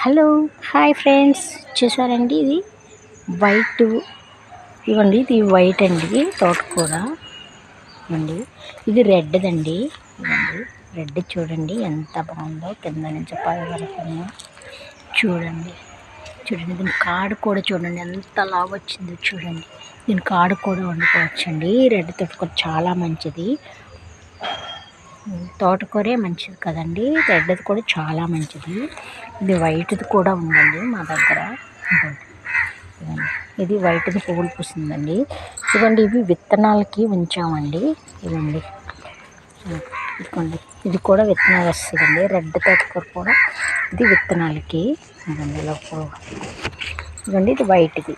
Hello hi friends, చూసారండి ఇది white. ఇవ్వండి, ఇది వైట్ అండి తోటకూర. ఇవ్వండి, ఇది రెడ్ దండి. ఇవ్వండి, రెడ్ చూడండి ఎంత బాగుందో, కింద నుంచి పై వరకు చూడండి. చూడండి, దీని కాడు కూడా చూడండి ఎంత లావు వచ్చిందో చూడండి. దీని కాడు కూడా వండుకోవచ్చండి. రెడ్ తోటకూర చాలా మంచిది. తోటకూరే మంచిది కదండి, రెడ్ది కూడా చాలా మంచిది. ఇది వైట్ది కూడా ఉందండి మా దగ్గర. ఇది వైట్ది పువ్వులు పూసిందండి. ఇవ్వండి, ఇవి విత్తనాలకి ఉంచామండి. ఇవ్వండి, ఇదిగోండి, ఇది కూడా విత్తనాలు వస్తుందండి. రెడ్ తోటకూర కూడా ఇది విత్తనాలకి. ఇవ్వండి, ఇలా ఇవ్వండి, ఇది వైట్ది.